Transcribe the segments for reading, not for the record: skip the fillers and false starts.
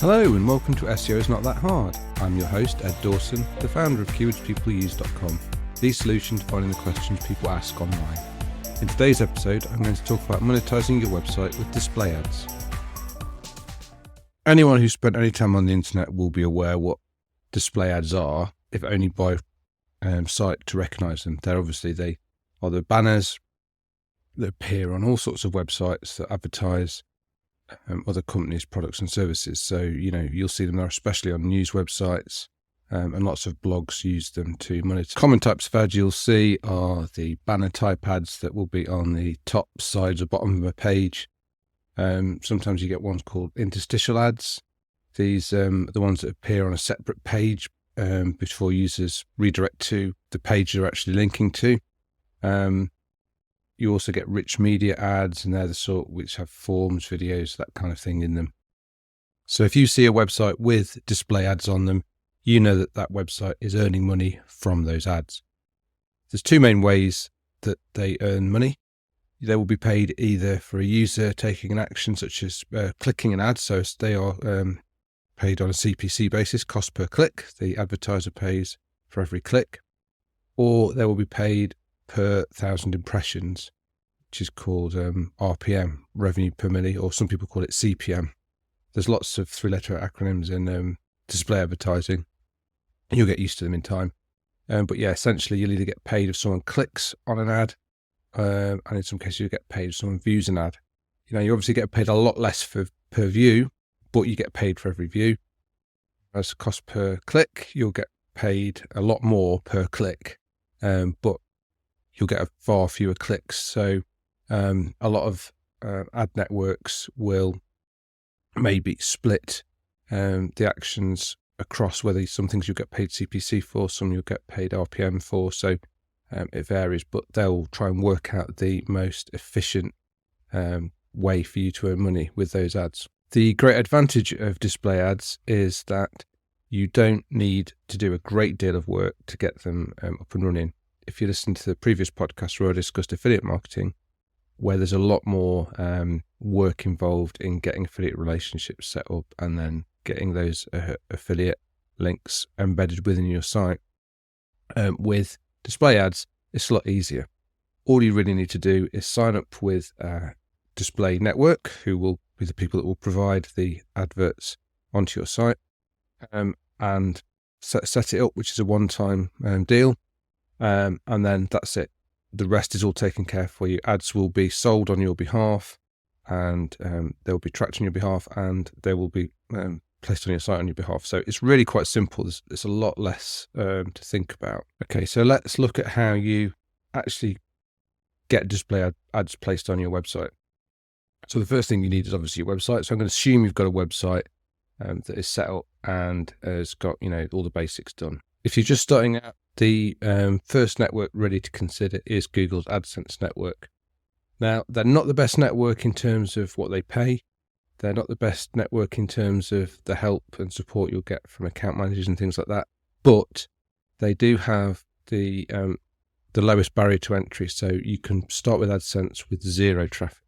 Hello and welcome to SEO is Not That Hard. I'm your host, Ed Dawson, the founder of keywordspeopleuse.com, the solution to finding the questions people ask online. In today's episode, I'm going to talk about monetizing your website with display ads. Anyone who's spent any time on the internet will be aware what display ads are, if only by sight to recognize them. They are the banners that appear on all sorts of websites that advertise other companies' products and services. So, you'll see them there, especially on news websites, and lots of blogs use them to monetize. Common types of ads you'll see are the banner type ads that will be on the top, sides, or bottom of a page. Sometimes you get ones called interstitial ads. These are the ones that appear on a separate page before users redirect to the page they're actually linking to. You also get rich media ads, and they're the sort which have forms, videos, that kind of thing in them. So if you see a website with display ads on them, you know that that website is earning money from those ads. There's two main ways that they earn money. They will be paid either for a user taking an action, such as clicking an ad. So they are paid on a CPC basis, cost per click. The advertiser pays for every click. Or they will be paid per 1,000 impressions, which is called RPM, revenue per milli, or some people call it CPM. There's lots of three-letter acronyms in display advertising. You'll get used to them in time. But yeah, essentially you'll either get paid if someone clicks on an ad, and in some cases you'll get paid if someone views an ad. You obviously get paid a lot less per view, but you get paid for every view. As cost per click, you'll get paid a lot more per click, but you'll get a far fewer clicks. So a lot of ad networks will maybe split the actions across, whether some things you'll get paid CPC for, some you'll get paid RPM for. So it varies, but they'll try and work out the most efficient way for you to earn money with those ads. The great advantage of display ads is that you don't need to do a great deal of work to get them up and running. If you listen to the previous podcast where I discussed affiliate marketing, where there's a lot more work involved in getting affiliate relationships set up and then getting those affiliate links embedded within your site. With display ads, it's a lot easier. All you really need to do is sign up with a display network, who will be the people that will provide the adverts onto your site, and set it up, which is a one-time deal. And then that's it. The rest is all taken care of for you. Ads will be sold on your behalf, and they'll be tracked on your behalf, and they will be placed on your site on your behalf. So it's really quite simple. There's a lot less to think about. Okay, so let's look at how you actually get display ads placed on your website. So the first thing you need is obviously your website. So I'm going to assume you've got a website that is set up and has got all the basics done. If you're just starting out, the first network really to consider is Google's AdSense network. Now, they're not the best network in terms of what they pay. They're not the best network in terms of the help and support you'll get from account managers and things like that. But they do have the lowest barrier to entry. So you can start with AdSense with zero traffic.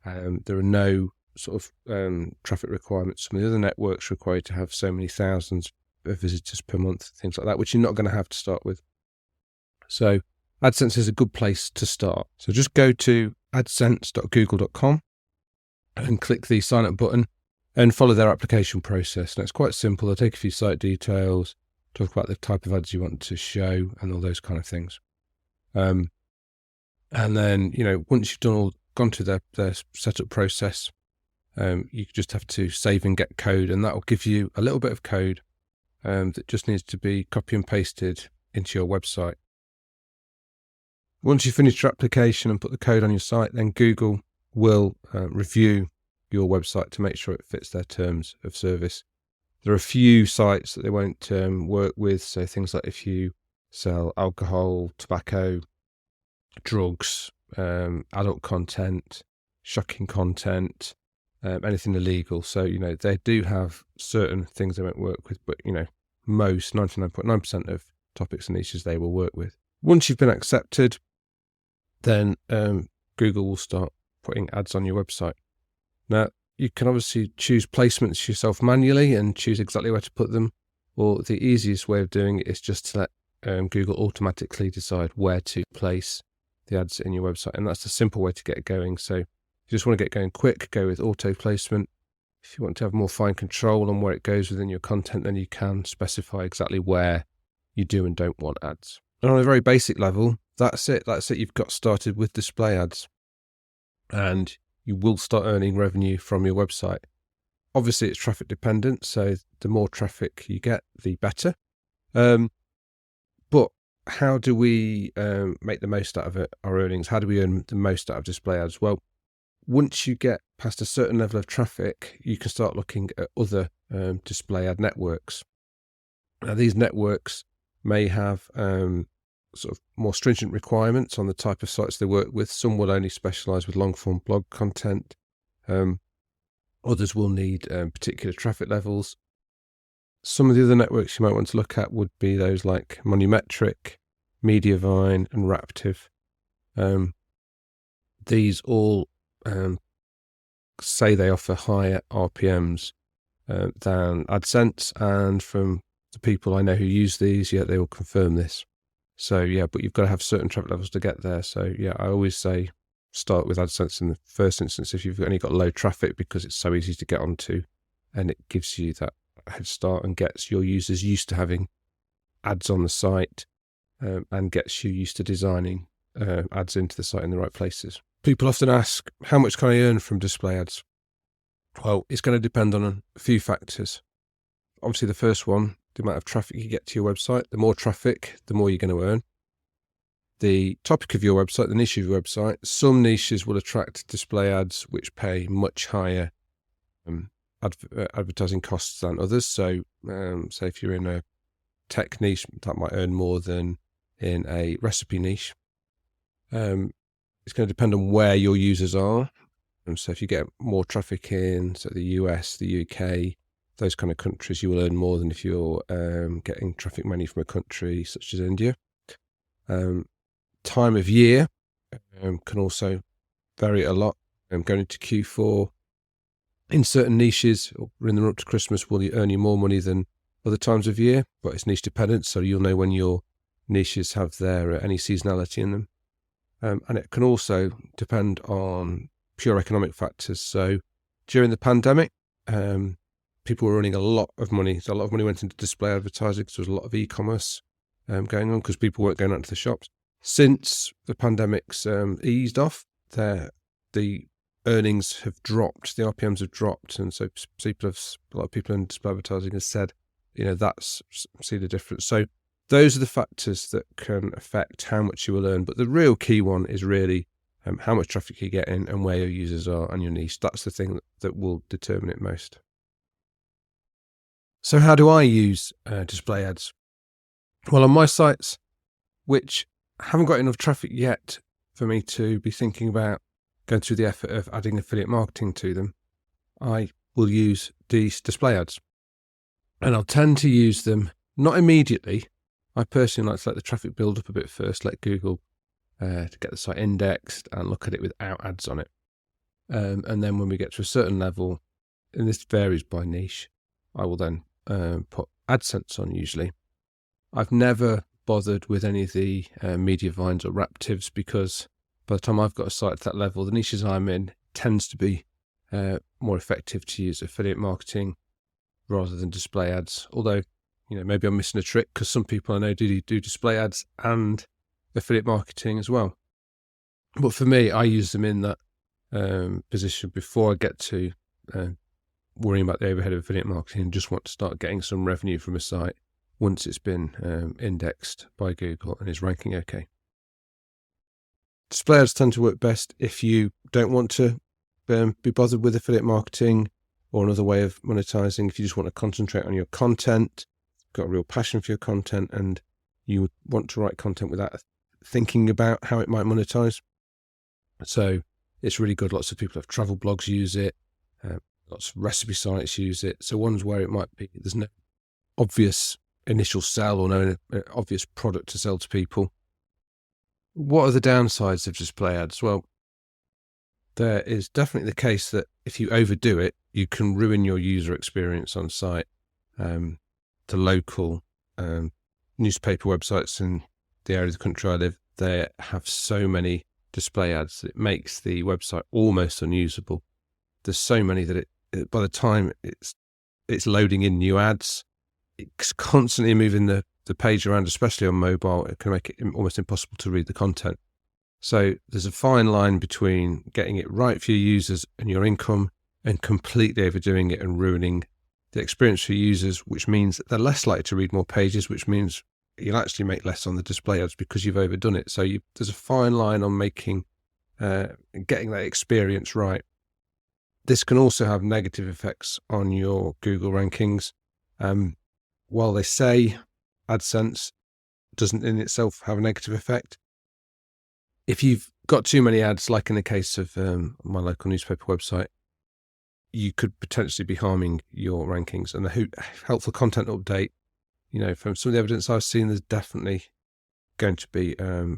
There are no sort of traffic requirements. Some of the other networks require you to have so many thousands of visitors per month, things like that, which you're not going to have to start with. So AdSense is a good place to start. So just go to adsense.google.com and click the sign up button and follow their application process. And it's quite simple. They'll take a few site details, talk about the type of ads you want to show and all those kind of things. And then, once you've gone through their setup process, you just have to save and get code, and that will give you a little bit of code that just needs to be copy and pasted into your website. Once you've finished your application and put the code on your site, then Google will review your website to make sure it fits their terms of service. There are a few sites that they won't work with, so things like if you sell alcohol, tobacco, drugs, adult content, shocking content, anything illegal. So, they do have certain things they won't work with, but, most 99.9% of topics and niches they will work with. Once you've been accepted, then Google will start putting ads on your website. Now, You can obviously choose placements yourself manually and choose exactly where to put them, or the easiest way of doing it is just to let Google automatically decide where to place the ads in your website, and that's a simple way to get going. So if you just want to get going quick, go with auto placement. If you want to have more fine control on where it goes within your content, then you can specify exactly where you do and don't want ads. And on a very basic level, that's it. You've got started with display ads, and you will start earning revenue from your website. Obviously, it's traffic dependent, so the more traffic you get, the better. But how do we make the most out of it, our earnings? How do we earn the most out of display ads? Well, once you get past a certain level of traffic, you can start looking at other display ad networks. Now, these networks may have sort of more stringent requirements on the type of sites they work with. Some will only specialize with long form blog content. Others will need particular traffic levels. Some of the other networks you might want to look at would be those like Monetising, Mediavine, and Raptive. These all say they offer higher RPMs than AdSense, and from the people I know who use these, they will confirm this. So but you've got to have certain traffic levels to get there. So I always say start with AdSense in the first instance if you've only got low traffic, because it's so easy to get onto, and it gives you that head start and gets your users used to having ads on the site, and gets you used to designing ads into the site in the right places. People often ask, how much can I earn from display ads? Well, it's going to depend on a few factors. Obviously, the first one, the amount of traffic you get to your website. The more traffic, the more you're going to earn. The topic of your website, the niche of your website. Some niches will attract display ads which pay much higher advertising costs than others. So, say if you're in a tech niche, that might earn more than in a recipe niche. It's going to depend on where your users are. So if you get more traffic in, so the US, the UK, those kind of countries, you will earn more than if you're getting traffic money from a country such as India. Time of year can also vary a lot. Going into Q4, in certain niches, or in the run up to Christmas, will earn you more money than other times of year, but it's niche dependent, so you'll know when your niches have any seasonality in them. And it can also depend on pure economic factors. So during the pandemic, people were earning a lot of money. So a lot of money went into display advertising because there was a lot of e-commerce going on because people weren't going out to the shops. Since the pandemic's eased off, the earnings have dropped, the RPMs have dropped, and so a lot of people in display advertising have said, that's see the difference. So those are the factors that can affect how much you will earn. But the real key one is really how much traffic you get in and where your users are and your niche. That's the thing that will determine it most. So how do I use display ads? Well, on my sites, which haven't got enough traffic yet for me to be thinking about going through the effort of adding affiliate marketing to them, I will use these display ads. And I'll tend to use them not immediately. I personally like to let the traffic build up a bit first, let Google to get the site indexed and look at it without ads on it. And then when we get to a certain level, and this varies by niche, I will then put AdSense on usually. I've never bothered with any of the Mediavines or Raptives because by the time I've got a site at that level, the niches I'm in tends to be more effective to use affiliate marketing rather than display ads. Although, maybe I'm missing a trick because some people I know do display ads and affiliate marketing as well. But for me, I use them in that position before I get to worrying about the overhead of affiliate marketing and just want to start getting some revenue from a site once it's been indexed by Google and is ranking okay. Display ads tend to work best if you don't want to be bothered with affiliate marketing or another way of monetizing. If you just want to concentrate on your content, got a real passion for your content, and you want to write content without thinking about how it might monetize. So it's really good. Lots of people have travel blogs use it. Lots of recipe sites use it. So ones where it might be, there's no obvious initial sell or no obvious product to sell to people. What are the downsides of display ads? Well, there is definitely the case that if you overdo it, you can ruin your user experience on site. The local newspaper websites in the area of the country I live, they have so many display ads that it makes the website almost unusable. There's so many that by the time it's loading in new ads, it's constantly moving the page around, especially on mobile. It can make it almost impossible to read the content. So there's a fine line between getting it right for your users and your income and completely overdoing it and ruining the experience for users, which means that they're less likely to read more pages, which means you'll actually make less on the display ads because you've overdone it. So there's a fine line on getting that experience right. This can also have negative effects on your Google rankings. While they say AdSense doesn't in itself have a negative effect, if you've got too many ads, like in the case of my local newspaper website, you could potentially be harming your rankings. And the helpful content update, from some of the evidence I've seen, there's definitely going to be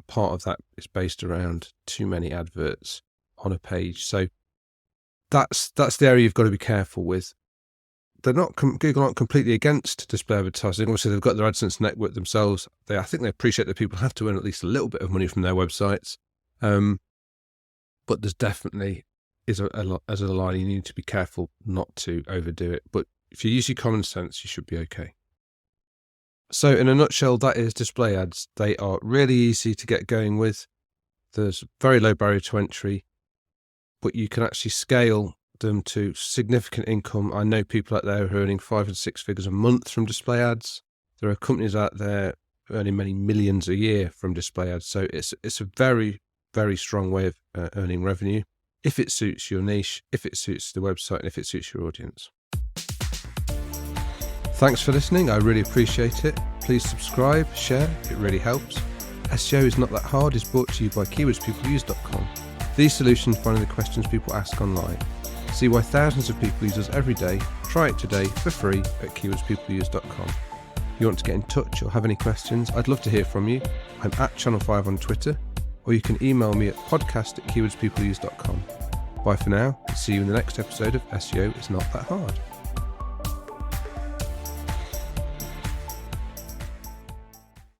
part of that is based around too many adverts on a page. So that's the area you've got to be careful with. Google aren't completely against display advertising. Obviously, they've got their AdSense network themselves. I think they appreciate that people have to earn at least a little bit of money from their websites. But there's definitely is a line you need to be careful not to overdo it. But if you use your common sense, you should be okay. So in a nutshell, that is display ads. They are really easy to get going with. There's very low barrier to entry, but you can actually scale them to significant income. I know people out there who are earning 5 and 6 figures a month from display ads. There are companies out there earning many millions a year from display ads. So it's a very, very strong way of earning revenue if it suits your niche, if it suits the website, and if it suits your audience. Thanks for listening. I really appreciate it. Please subscribe, share. It really helps. SEO is not that hard is brought to you by keywordspeopleuse.com. These solutions find the questions people ask online. See why thousands of people use us every day. Try it today for free at keywordspeopleuse.com. If you want to get in touch or have any questions, I'd love to hear from you. I'm at Channel 5 on Twitter, or you can email me at podcast@keywordspeopleuse.com. Bye for now, and see you in the next episode of SEO is Not That Hard.